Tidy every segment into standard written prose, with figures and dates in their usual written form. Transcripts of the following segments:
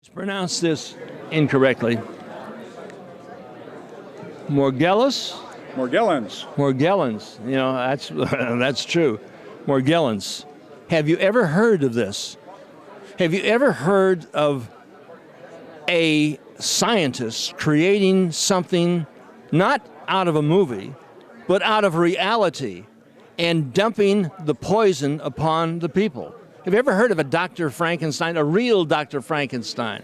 Pronounce this incorrectly. Morgellons? Morgellons. Morgellons. You know, that's that's true. Morgellons. Have you ever heard of this? Have you ever heard of a scientist creating something not out of a movie, but out of reality and dumping the poison upon the people? Have you ever heard of a Dr. Frankenstein, a real Dr. Frankenstein?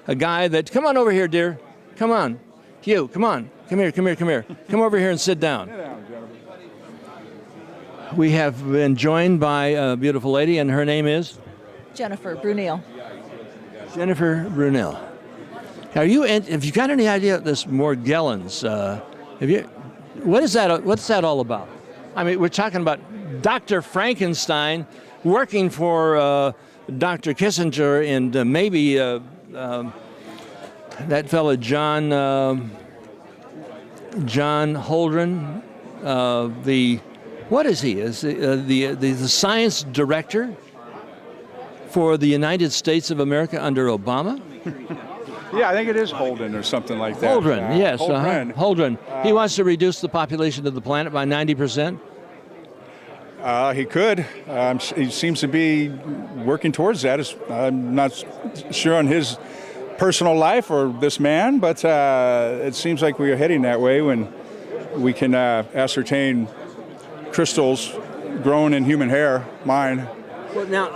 A guy that, come on over here, dear. Come on. You, come on. Come here, come here, come here. Come over here and sit down. Sit down, Jennifer. We have been joined by a beautiful lady, and her name is? Jennifer Brunel. Jennifer Brunel. Have you got any idea of this Morgellons? What's that all about? I mean, we're talking about Dr. Frankenstein working for Dr. Kissinger and maybe that fellow John Holdren. What is he? Is the science director for the United States of America under Obama? Yeah, I think it is Holden or something like that. Holdren, yes. Holdren. Holdren. He wants to reduce the population of the planet by 90%. He could. He seems to be working towards that. I'm not sure on his personal life or this man, but it seems like we are heading that way when we can ascertain crystals grown in human hair, mine. Well, now,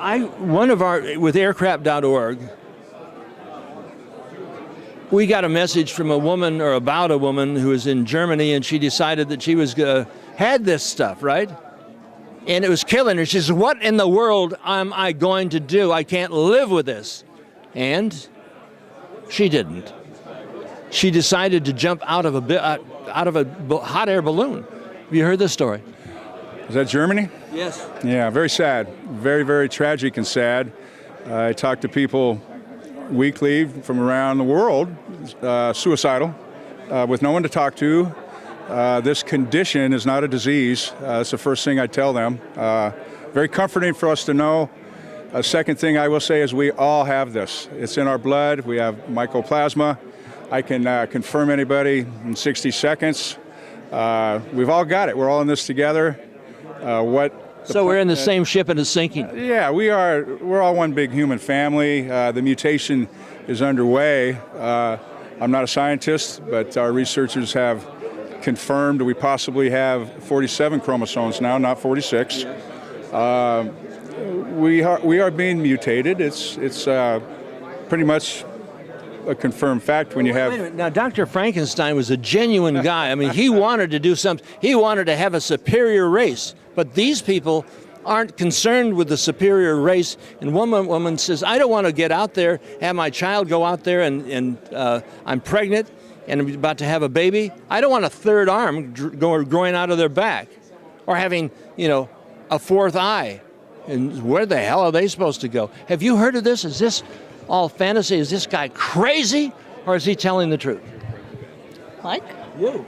with Aircrap.org, we got a message from a woman, or about a woman who was in Germany, and she decided that she had this stuff, right? And it was killing her. She says, what in the world am I going to do? I can't live with this. And she didn't. She decided to jump out of a hot air balloon. Have you heard this story? Is that Germany? Yes. Yeah, very sad. Very, very tragic and sad. I talk to people weekly from around the world, suicidal, with no one to talk to. This condition is not a disease. That's the first thing I tell them. Very comforting for us to know. A second thing I will say is we all have this. It's in our blood. We have mycoplasma. I can confirm anybody in 60 seconds. We've all got it. We're all in this together. So we're in the same ship and it's sinking. Yeah, we are. We're all one big human family. The mutation is underway. I'm not a scientist, but our researchers have confirmed we possibly have 47 chromosomes now, not 46. We are being mutated. It's pretty much a confirmed fact when you have. Wait a minute. Now, Dr. Frankenstein was a genuine guy. I mean, he wanted to do something. He wanted to have a superior race. But these people aren't concerned with the superior race. And one woman says, I don't want to get out there, have my child go out there, and I'm pregnant and I'm about to have a baby. I don't want a third arm growing out of their back, or having, a fourth eye. And where the hell are they supposed to go? Have you heard of this? Is this all fantasy? Is this guy crazy, or is he telling the truth? Mike? You.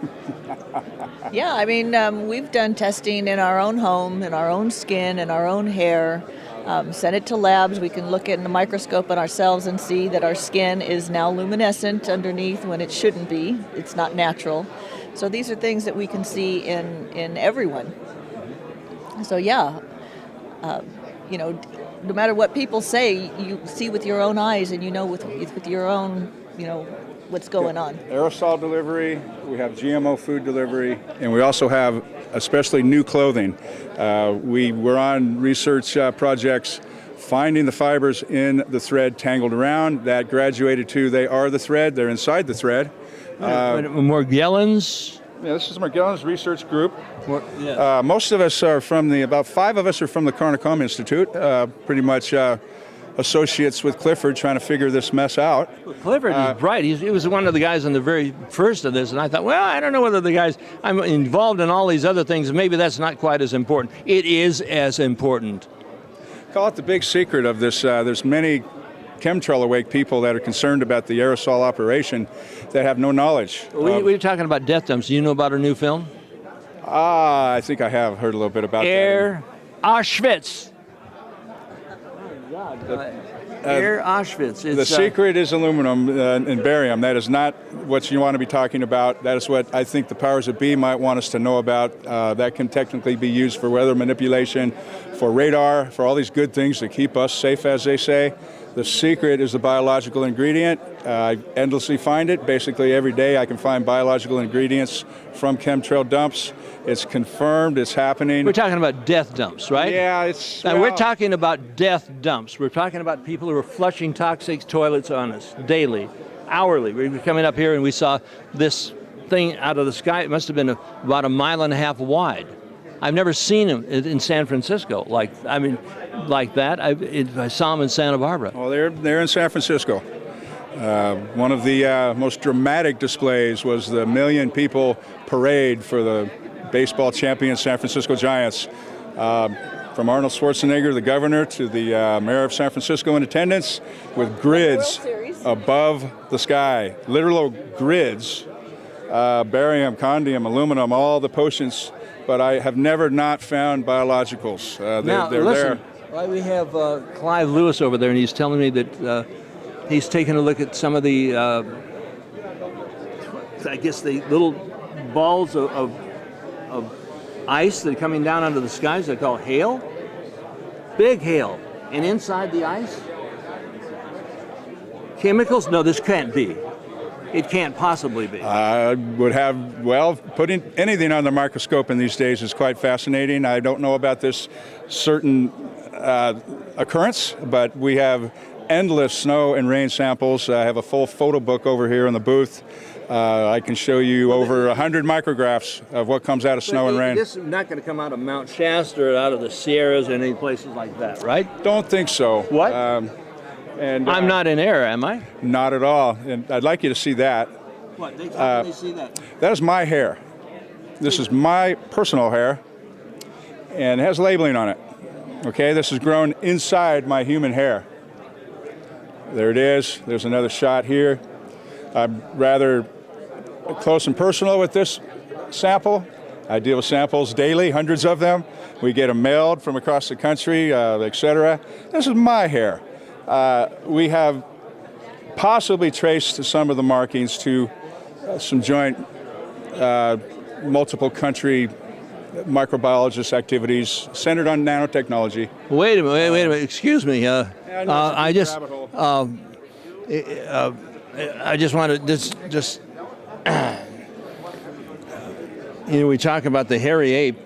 Yeah, I mean, we've done testing in our own home, in our own skin, in our own hair. Sent it to labs. We can look in the microscope at ourselves and see that our skin is now luminescent underneath when it shouldn't be. It's not natural. So these are things that we can see in everyone. So yeah, no matter what people say, you see with your own eyes, and you know with your own, what's going on. Aerosol delivery, we have GMO food delivery, and we also have especially new clothing. We were on research projects finding the fibers in the thread tangled around. That graduated to they are the thread, they're inside the thread. Morgellons? Yeah, this is Morgellons Research Group. Yeah. Most of us are about 5 of us are from the Carnicom Institute, pretty much associates with Clifford trying to figure this mess out. Well, Clifford is bright. He was one of the guys on the very first of this, and I thought, well, I don't know whether I'm involved in all these other things, maybe that's not quite as important. It is as important. Call it the big secret of this. There's many chemtrail awake people that are concerned about the aerosol operation that have no knowledge. We're talking about death dumps. Do you know about her new film? I think I have heard a little bit about that. Auschwitz. Air Auschwitz. The secret is aluminum and barium. That is not what you want to be talking about. That is what I think the powers that be might want us to know about. That can technically be used for weather manipulation, for radar, for all these good things to keep us safe, as they say. The secret is the biological ingredient. I endlessly find it. Basically every day I can find biological ingredients from chemtrail dumps. It's confirmed, it's happening. We're talking about death dumps, right? Yeah, it's... Now, we're talking about death dumps. We're talking about people who are flushing toxic toilets on us daily, hourly. We were coming up here and we saw this thing out of the sky. It must have been about 1.5 miles wide. I've never seen them in San Francisco like that. I saw them in Santa Barbara. Well, they're in San Francisco. One of the most dramatic displays was the 1 million people parade for the baseball champion San Francisco Giants. From Arnold Schwarzenegger, the governor, to the mayor of San Francisco in attendance, with grids above the sky, literal grids, barium, condom, aluminum, all the potions. But I have never not found biologicals. Now, they're listen, there. we have Clive Lewis over there, and he's telling me that he's taken a look at some of the, I guess, the little balls of ice that are coming down out of the skies. They're called hail, big hail, and inside the ice, chemicals. No, this can't be. It can't possibly be. I would have, well, putting anything on the microscope in these days is quite fascinating. I don't know about this certain occurrence, but we have endless snow and rain samples. I have a full photo book over here in the booth. I can show you over 100 micrographs of what comes out of snow and rain. This is not going to come out of Mount Shasta or out of the Sierras or any places like that, right? Don't think so. What? And I'm not in error, am I? Not at all. And I'd like you to see that. What? How can they see that? That is my hair. This is my personal hair, and it has labeling on it. Okay, this is grown inside my human hair. There it is. There's another shot here. I'm rather close and personal with this sample. I deal with samples daily, hundreds of them. We get them mailed from across the country, etc. This is my hair. We have possibly traced some of the markings to some joint multiple country microbiologist activities centered on nanotechnology. Wait a minute. Excuse me. I just want to just we talk about the hairy ape.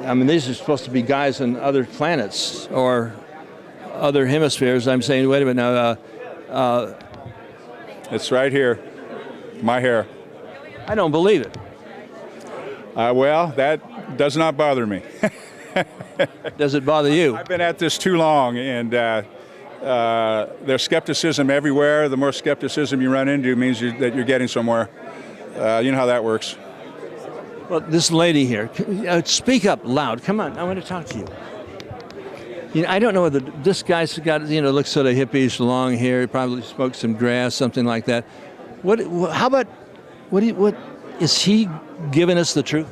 I mean, these are supposed to be guys on other planets or other hemispheres. I'm saying, wait a minute now. It's right here, my hair. I don't believe it. Well, that does not bother me. Does it bother you? I've been at this too long, and there's skepticism everywhere. The more skepticism you run into means that you're getting somewhere. You know how that works. Well, this lady here, speak up loud. Come on, I want to talk to you. I don't know whether this guy's got, looks sort of hippish, long hair. He probably smoked some grass, something like that. What is he giving us the truth?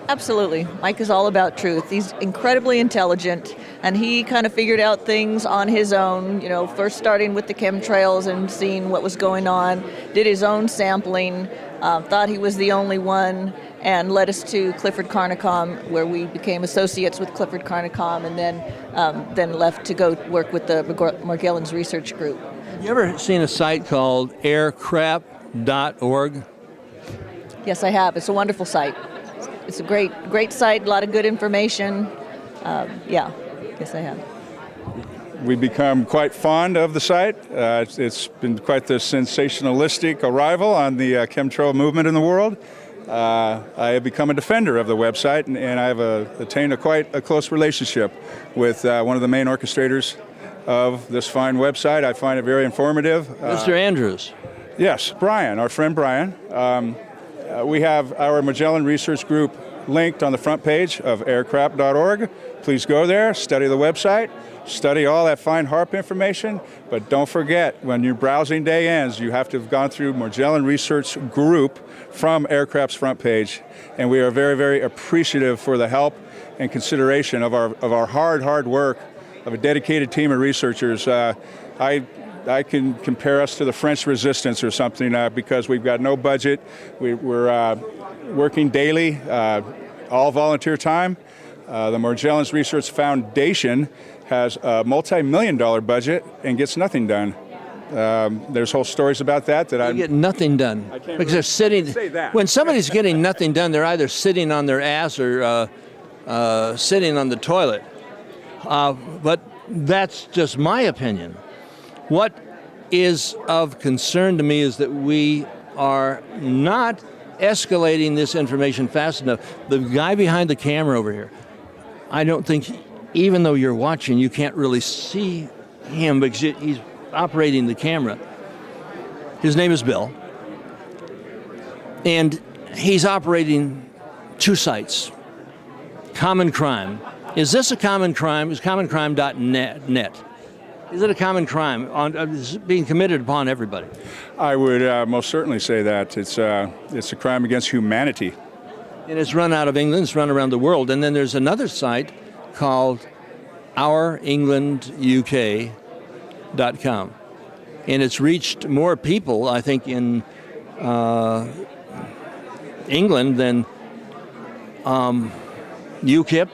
Absolutely. Mike is all about truth. He's incredibly intelligent, and he kind of figured out things on his own, first starting with the chemtrails and seeing what was going on, did his own sampling, thought he was the only one, and led us to Clifford Carnicom, where we became associates with Clifford Carnicom, and then left to go work with the Morgellons research group. You ever seen a site called Aircrap.org? Yes, I have. It's a wonderful site. It's a great site, a lot of good information. Yes, I have. We've become quite fond of the site. It's been quite the sensationalistic arrival on the chemtrail movement in the world. I have become a defender of the website, and I have attained quite a close relationship with one of the main orchestrators of this fine website. I find it very informative. Mr. Andrews. Yes, Brian, our friend Brian. We have our Magellan Research Group linked on the front page of aircrap.org. Please go there, study the website, study all that fine HARP information, but don't forget, when your browsing day ends, you have to have gone through Magellan Research Group from Aircrap's front page. And we are very, very appreciative for the help and consideration of our hard work of a dedicated team of researchers. I can compare us to the French Resistance or something because we've got no budget. We're working daily, all volunteer time. The Morgellons Research Foundation has a multi-million-dollar budget and gets nothing done. There's whole stories about that I get nothing done because they're sitting. Say that. When somebody's getting nothing done, they're either sitting on their ass or sitting on the toilet. But that's just my opinion. What is of concern to me is that we are not escalating this information fast enough. The guy behind the camera over here, I don't think, even though you're watching, you can't really see him because he's operating the camera. His name is Bill. And he's operating 2 sites. Common crime. Is this a common crime? Is commoncrime.net? Is it a common crime being committed upon everybody? I would most certainly say that. It's a crime against humanity. And it's run out of England, it's run around the world. And then there's another site called OurEnglandUK.com. And it's reached more people, I think, in England than UKIP,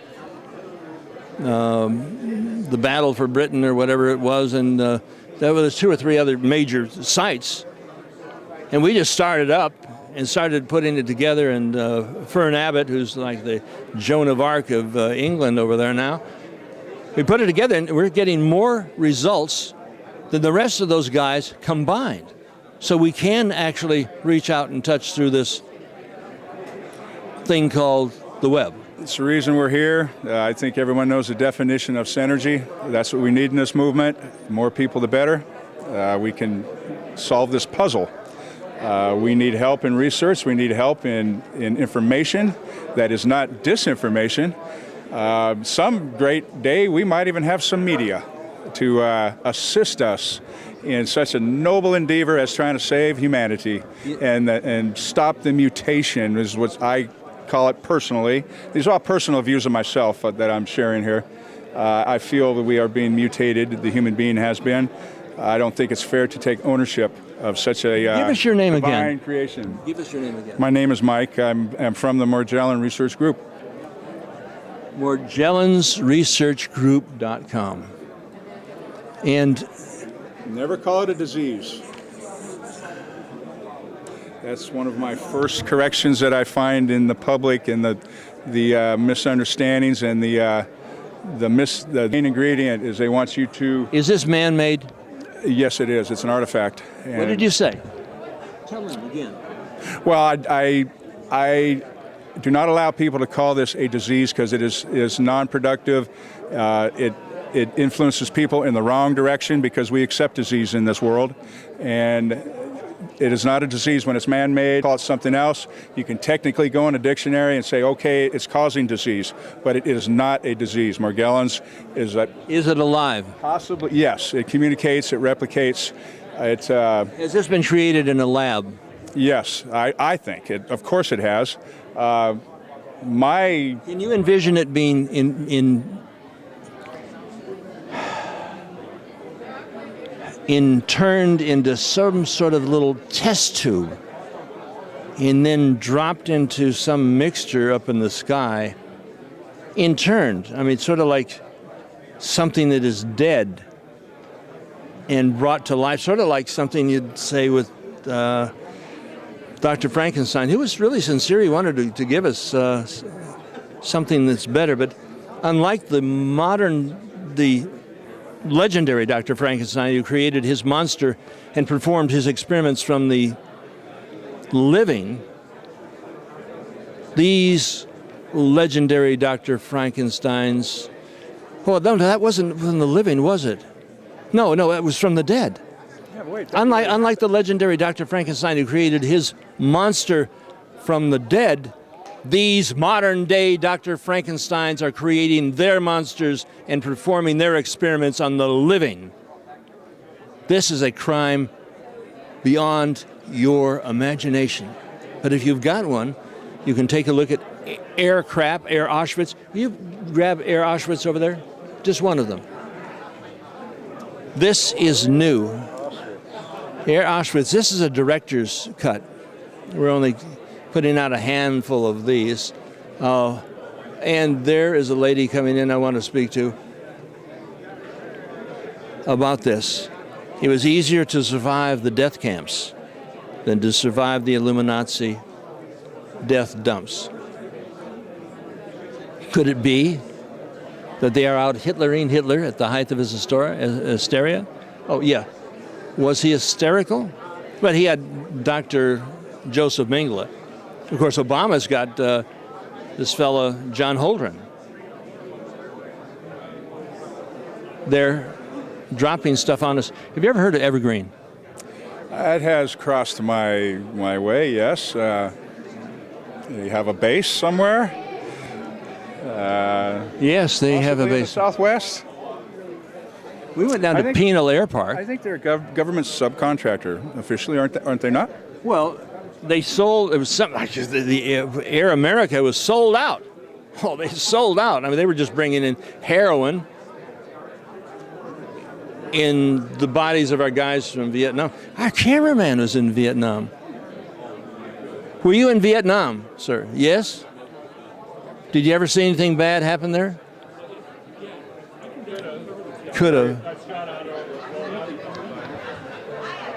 the Battle for Britain or whatever it was, and there was 2 or 3 other major sites. And we just started up and started putting it together, and Fern Abbott, who's like the Joan of Arc of England over there now, we put it together and we're getting more results than the rest of those guys combined. So we can actually reach out and touch through this thing called the web. It's the reason we're here. I think everyone knows the definition of synergy. That's what we need in this movement. The more people, the better. We can solve this puzzle. We need help in research. We need help in information that is not disinformation. Some great day, we might even have some media to assist us in such a noble endeavor as trying to save humanity and stop the mutation is what I call it personally. These are all personal views of myself that I'm sharing here. I feel that we are being mutated, the human being has been. I don't think it's fair to take ownership of such a Give us your name divine again. creation. Give us your name again. My name is Mike. I'm from the Morgellon Research Group. Morgellonsresearchgroup.com. And Never call it a disease. That's one of my first corrections that I find in the public, and the misunderstandings and the main ingredient is they want you to. is this man-made? Yes, it is. It's an artifact. What did you say? Tell them again. Well, I do not allow people to call this a disease because it is non-productive. It influences people in the wrong direction because we accept disease in this world, and it is not a disease when it's man-made. Call it something else. You can technically go in a dictionary and say, okay, it's causing disease, but it is not a disease. Morgellons is a... Is it alive? Possibly, yes. It communicates, it replicates. Has this been created in a lab? Yes, I think. Of course it has. Can you envision it being turned into some sort of little test tube and then dropped into some mixture up in the sky, interned? I mean, sort of like something that is dead and brought to life, sort of like something you'd say with Dr. Frankenstein, who was really sincere. He wanted to give us something that's better, but unlike the legendary Dr. Frankenstein, who created his monster and performed his experiments from the living, these legendary Dr. Frankensteins, well, no, that wasn't from the living, was it? No, it was from the dead. Yeah, wait, Unlike the legendary Dr. Frankenstein, who created his monster from the dead, these modern-day Dr. Frankensteins are creating their monsters and performing their experiments on the living. This is a crime beyond your imagination. But if you've got one, you can take a look at Aircrap, Air Auschwitz. Will you grab Air Auschwitz over there? Just one of them. This is new. Air Auschwitz. This is a director's cut. We're only putting out a handful of these. And there is a lady coming in I want to speak to about this. It was easier to survive the death camps than to survive the Illuminati death dumps. Could it be that they are out Hitlering Hitler at the height of his hysteria? Oh, yeah. Was he hysterical? But he had Dr. Joseph Mengele. Of course, Obama's got this fellow, John Holdren. They're dropping stuff on us. Have you ever heard of Evergreen? It has crossed my way, yes. They have a base somewhere? Yes, they have a Possibly in the base. Southwest? We went down to Penal Air Park. I think they're a government subcontractor officially, aren't they not? Well, they sold, it was something like the Air America was sold out. Oh, they sold out. I mean, they were just bringing in heroin in the bodies of our guys from Vietnam. Our cameraman was in Vietnam. Were you in Vietnam, sir? Yes? Did you ever see anything bad happen there? Could have.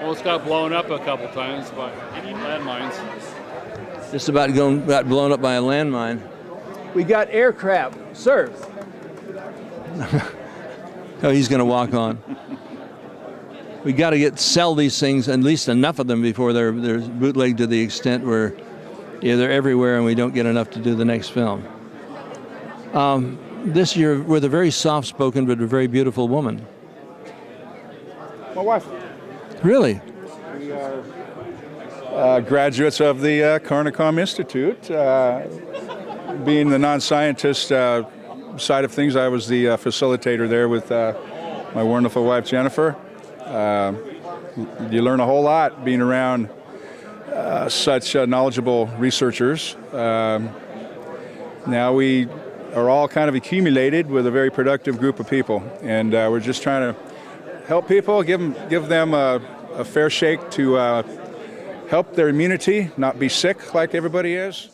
Almost got blown up a couple times by landmines. Just about got blown up by a landmine. We got Aircrap, sir. Oh, he's going to walk on. We got to sell these things, at least enough of them, before they're bootlegged to the extent where they're everywhere and we don't get enough to do the next film. This year, with a very soft-spoken but a very beautiful woman. My wife. Really? We are graduates of the Carnicom Institute. Being the non-scientist side of things, I was the facilitator there with my wonderful wife, Jennifer. You learn a whole lot being around such knowledgeable researchers. Now we are all kind of accumulated with a very productive group of people, and we're just trying to help people, give them a fair shake to help their immunity, not be sick like everybody is.